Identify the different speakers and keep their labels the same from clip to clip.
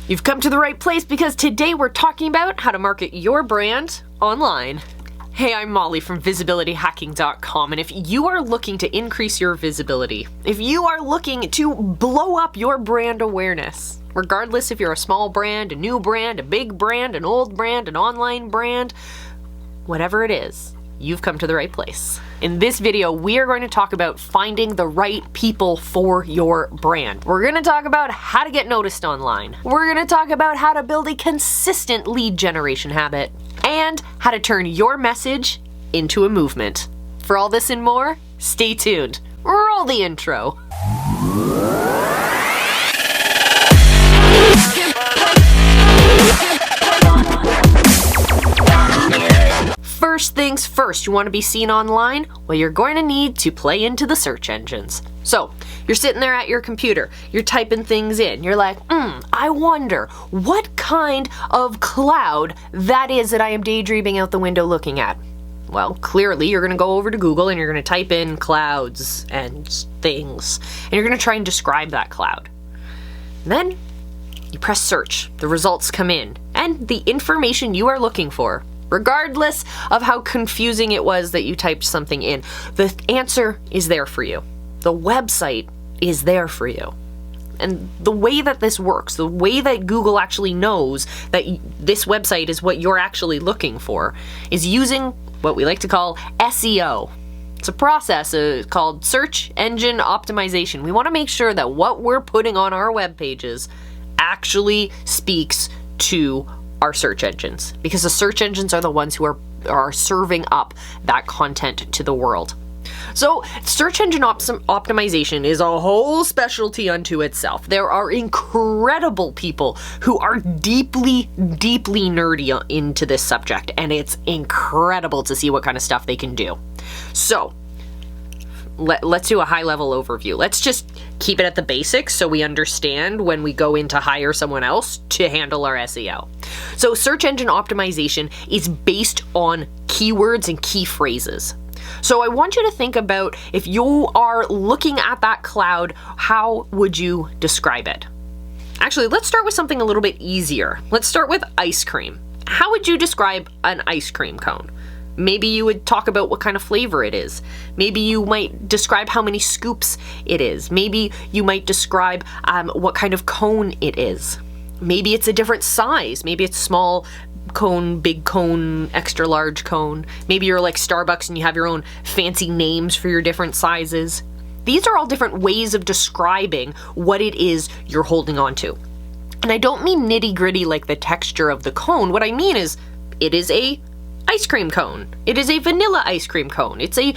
Speaker 1: You've come to the right place because today we're talking about how to market your brand online. Hey, I'm Molly from visibilityhacking.com, and if you are looking to increase your visibility, if you are looking to blow up your brand awareness, regardless if you're a small brand, a new brand, a big brand, an old brand, an online brand, whatever it is, you've come to the right place. In this video, we are going to talk about finding the right people for your brand. We're going to talk about how to get noticed online. We're going to talk about how to build a consistent lead generation habit and how to turn your message into a movement. For all this and more, stay tuned. Roll the intro. First things first, you want to be seen online? Well, you're going to need to play into the search engines. So, you're sitting there at your computer, you're typing things in, you're like, I wonder what kind of cloud that is that I am daydreaming out the window looking at. Well, clearly you're going to go over to Google and you're going to type in clouds and things, and you're going to try and describe that cloud. And then you press search, the results come in, and the information you are looking for, regardless of how confusing it was that you typed something in, the answer is there for you. The website is there for you. And the way that this works, the way that Google actually knows that this website is what you're actually looking for, is using what we like to call SEO. It's a process called search engine optimization. We want to make sure that what we're putting on our web pages actually speaks to our search engines, because the search engines are the ones who are serving up that content to the world. So search engine optimization is a whole specialty unto itself. There are incredible people who are deeply, deeply nerdy into this subject, and it's incredible to see what kind of stuff they can do. So let's do a high-level overview. Let's just keep it at the basics so we understand when we go in to hire someone else to handle our SEO. So search engine optimization is based on keywords and key phrases. So I want you to think about, if you are looking at that cloud, how would you describe it? Actually, let's start with something a little bit easier. Let's start with ice cream. How would you describe an ice cream cone? Maybe you would talk about what kind of flavor it is. Maybe you might describe how many scoops it is. Maybe you might describe what kind of cone it is. Maybe it's a different size. Maybe it's small cone, big cone, extra large cone. Maybe you're like Starbucks and you have your own fancy names for your different sizes. These are all different ways of describing what it is you're holding on to. And I don't mean nitty-gritty like the texture of the cone. What I mean is, it is a ice cream cone. It is a vanilla ice cream cone. It's a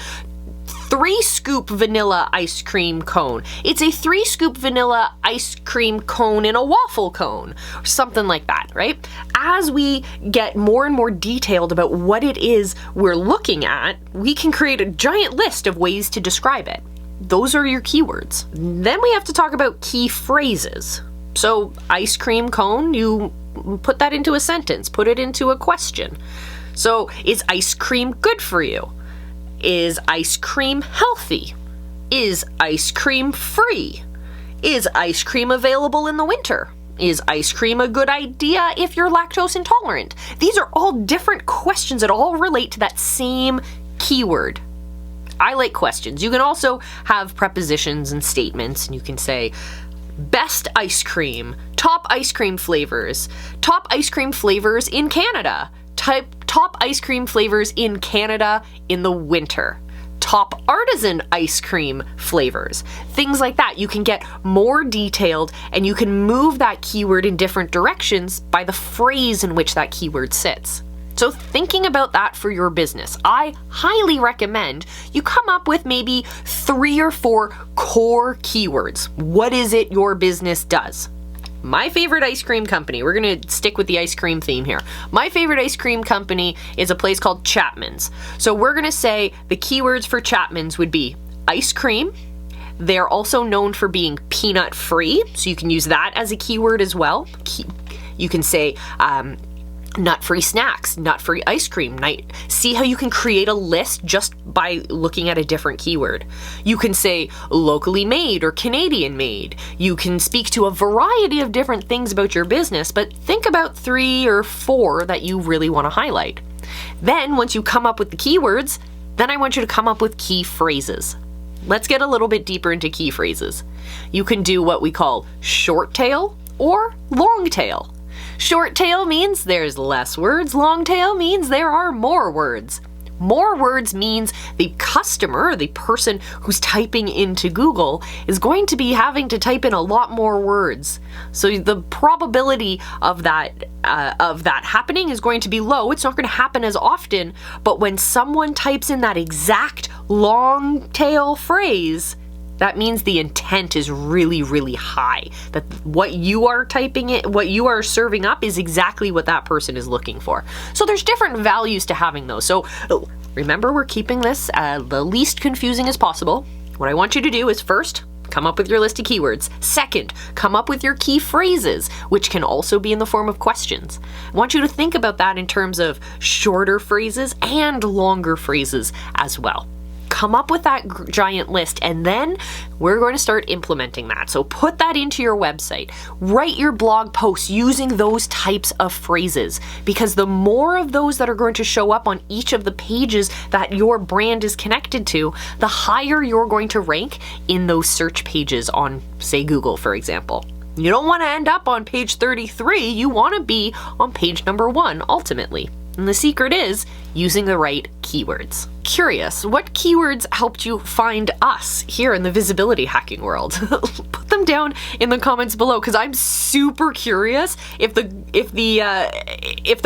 Speaker 1: 3-scoop vanilla ice cream cone. It's a 3-scoop vanilla ice cream cone in a waffle cone, or something like that, right? As we get more and more detailed about what it is we're looking at, we can create a giant list of ways to describe it. Those are your keywords. Then we have to talk about key phrases. So ice cream cone, you put that into a sentence, put it into a question. So, is ice cream good for you? Is ice cream healthy? Is ice cream free? Is ice cream available in the winter? Is ice cream a good idea if you're lactose intolerant? These are all different questions that all relate to that same keyword. I like questions. You can also have prepositions and statements, and you can say, best ice cream, top ice cream flavors in Canada. Top ice cream flavors in Canada in the winter. Top artisan ice cream flavors. Things like that. You can get more detailed and you can move that keyword in different directions by the phrase in which that keyword sits. So thinking about that for your business, I highly recommend you come up with maybe 3 or 4 core keywords. What is it your business does? My favorite ice cream company, we're going to stick with the ice cream theme here. My favorite ice cream company is a place called Chapman's. So we're going to say the keywords for Chapman's would be ice cream. They're also known for being peanut free, so you can use that as a keyword as well. You can say nut-free snacks, nut-free ice cream night. See how you can create a list just by looking at a different keyword. You can say locally made or Canadian made. You can speak to a variety of different things about your business, but think about 3 or 4 that you really want to highlight. Then once you come up with the keywords, then I want you to come up with key phrases. Let's get a little bit deeper into key phrases. You can do what we call short tail or long tail. Short tail means there's less words. Long tail means there are more words. More words means the customer, the person who's typing into Google, is going to be having to type in a lot more words. So the probability of that happening is going to be low. It's not going to happen as often, but when someone types in that exact long tail phrase, that means the intent is really, really high. That what you are typing in, what you are serving up is exactly what that person is looking for. So there's different values to having those. So remember, we're keeping this the least confusing as possible. What I want you to do is first, come up with your list of keywords. Second, come up with your key phrases, which can also be in the form of questions. I want you to think about that in terms of shorter phrases and longer phrases as well. Come up with that giant list, and then we're going to start implementing that. So put that into your website. Write your blog posts using those types of phrases, because the more of those that are going to show up on each of the pages that your brand is connected to, the higher you're going to rank in those search pages on, say, Google, for example. You don't want to end up on page 33. You want to be on page number 1 ultimately. And the secret is using the right keywords. Curious, what keywords helped you find us here in the visibility hacking world? Put them down in the comments below, because I'm super curious if the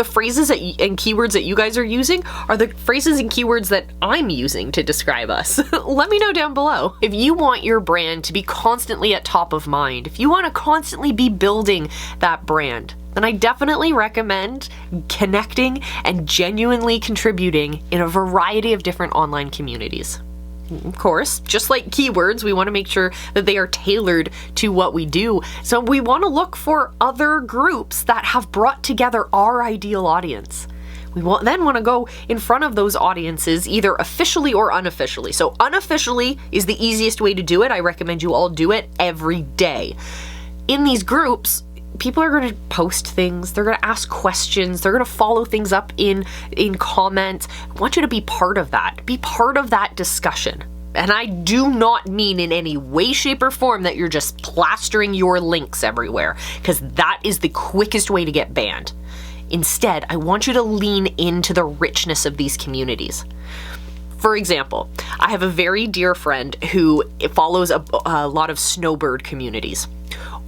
Speaker 1: phrases and keywords that you guys are using are the phrases and keywords that I'm using to describe us. Let me know down below. If you want your brand to be constantly at top of mind, if you want to constantly be building that brand, then I definitely recommend connecting and genuinely contributing in a variety of different online communities. Of course, just like keywords, we want to make sure that they are tailored to what we do. So we want to look for other groups that have brought together our ideal audience. We then want to go in front of those audiences, either officially or unofficially. So unofficially is the easiest way to do it. I recommend you all do it every day. In these groups, people are going to post things, they're going to ask questions, they're going to follow things up in comments. I want you to be part of that. Be part of that discussion. And I do not mean in any way, shape, or form that you're just plastering your links everywhere, because that is the quickest way to get banned. Instead, I want you to lean into the richness of these communities. For example, I have a very dear friend who follows a lot of snowbird communities.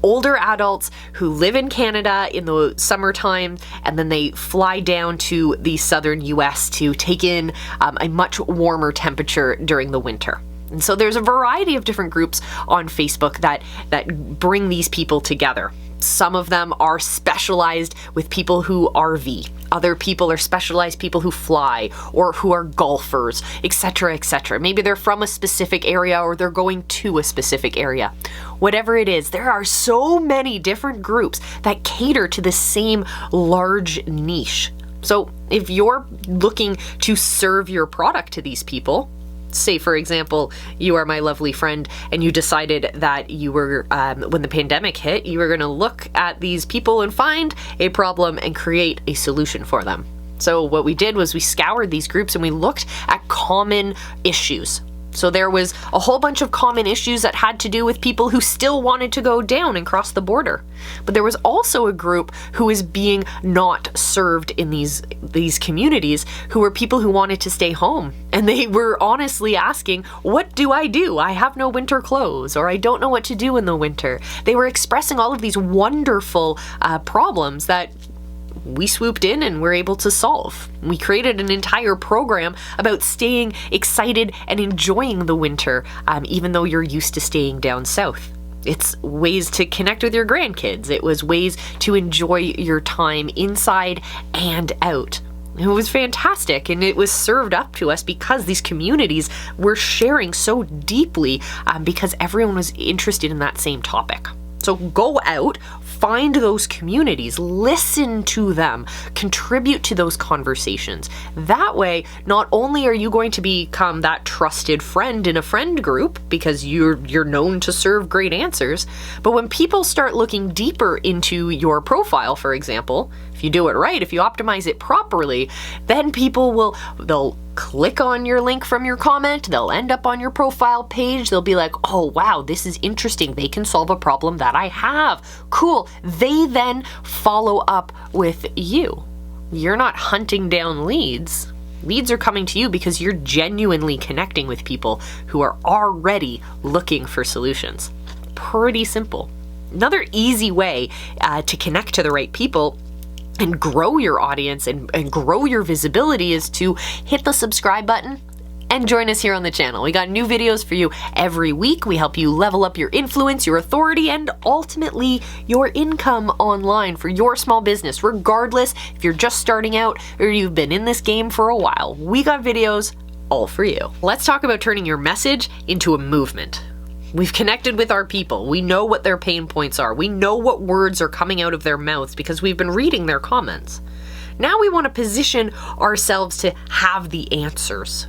Speaker 1: Older adults who live in Canada in the summertime, and then they fly down to the southern US to take in a much warmer temperature during the winter. And so there's a variety of different groups on Facebook that bring these people together. Some of them are specialized with people who RV. Other people are specialized people who fly or who are golfers, etc., etc. Maybe they're from a specific area or they're going to a specific area. Whatever it is, there are so many different groups that cater to the same large niche. So if you're looking to serve your product to these people, say, for example, you are my lovely friend and you decided that you were, when the pandemic hit, you were going to look at these people and find a problem and create a solution for them. So what we did was we scoured these groups and we looked at common issues. So there was a whole bunch of common issues that had to do with people who still wanted to go down and cross the border. But there was also a group who is being not served in these communities, who were people who wanted to stay home. And they were honestly asking, what do? I have no winter clothes, or I don't know what to do in the winter. They were expressing all of these wonderful problems that we swooped in and were able to solve. We created an entire program about staying excited and enjoying the winter, even though you're used to staying down south. It's ways to connect with your grandkids. It was ways to enjoy your time inside and out. It was fantastic, and it was served up to us because these communities were sharing so deeply because everyone was interested in that same topic. So go out, find those communities, listen to them, contribute to those conversations. That way, not only are you going to become that trusted friend in a friend group because you're known to serve great answers, but when people start looking deeper into your profile, for example, if you do it right, if you optimize it properly, then they'll click on your link from your comment, they'll end up on your profile page, they'll be like, oh wow, this is interesting, they can solve a problem that I have. Cool. They then follow up with you. You're not hunting down leads. Leads are coming to you because you're genuinely connecting with people who are already looking for solutions. Pretty simple. Another easy way to connect to the right people and grow your audience and grow your visibility is to hit the subscribe button and join us here on the channel. We got new videos for you every week. We help you level up your influence, your authority, and ultimately your income online for your small business, regardless if you're just starting out or you've been in this game for a while. We got videos all for you. Let's talk about turning your message into a movement. We've connected with our people. We know what their pain points are. We know what words are coming out of their mouths because we've been reading their comments. Now we want to position ourselves to have the answers.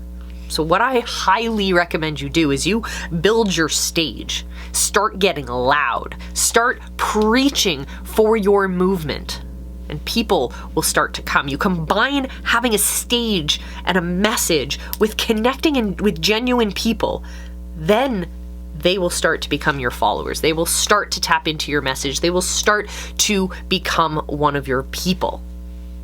Speaker 1: So what I highly recommend you do is you build your stage. Start getting loud. Start preaching for your movement. And people will start to come. You combine having a stage and a message with connecting with genuine people. Then they will start to become your followers. They will start to tap into your message. They will start to become one of your people.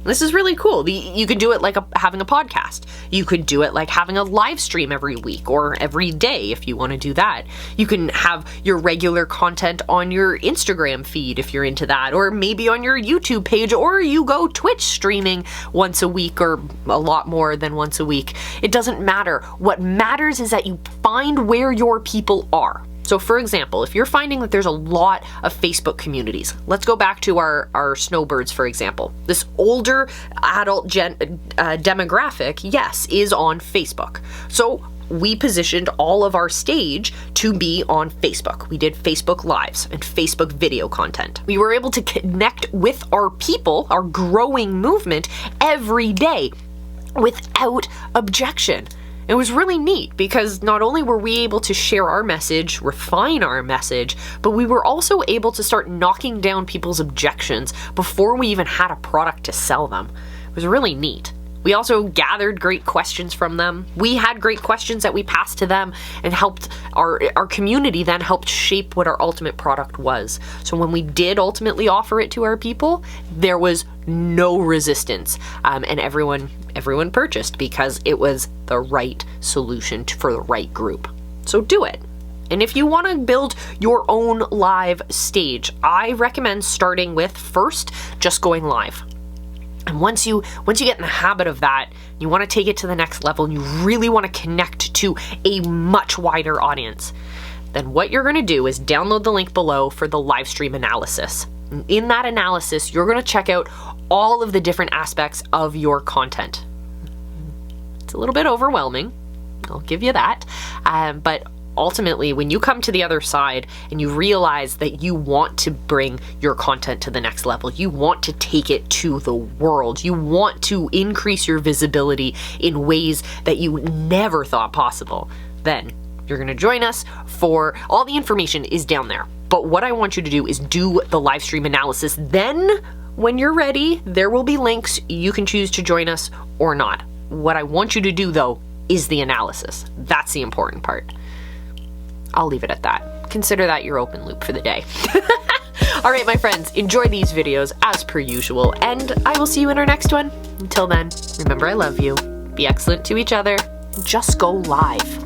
Speaker 1: This is really cool. You could do it like having a podcast. You could do it like having a live stream every week or every day if you want to do that. You can have your regular content on your Instagram feed if you're into that, or maybe on your YouTube page, or you go Twitch streaming once a week or a lot more than once a week. It doesn't matter. What matters is that you find where your people are. So for example, if you're finding that there's a lot of Facebook communities, let's go back to our snowbirds, for example. This older adult demographic, yes, is on Facebook. So we positioned all of our stage to be on Facebook. We did Facebook Lives and Facebook video content. We were able to connect with our people, our growing movement, every day without objection. It was really neat because not only were we able to share our message, refine our message, but we were also able to start knocking down people's objections before we even had a product to sell them. It was really neat. We also gathered great questions from them. We had great questions that we passed to them and helped our community then helped shape what our ultimate product was. So when we did ultimately offer it to our people, there was no resistance, and everyone purchased because it was the right solution for the right group. So do it. And if you want to build your own live stage, I recommend starting with first just going live. And once you get in the habit of that, you want to take it to the next level and you really want to connect to a much wider audience, then what you're going to do is download the link below for the live stream analysis. And in that analysis, you're going to check out all of the different aspects of your content. It's a little bit overwhelming, I'll give you that, but ultimately, when you come to the other side and you realize that you want to bring your content to the next level, you want to take it to the world, you want to increase your visibility in ways that you never thought possible, then you're going to join us for all the information is down there. But what I want you to do is do the live stream analysis. Then when you're ready, there will be links. You can choose to join us or not. What I want you to do though is the analysis. That's the important part. I'll leave it at that. Consider that your open loop for the day. All right, my friends, enjoy these videos as per usual, and I will see you in our next one. Until then, remember I love you. Be excellent to each other. Just go live.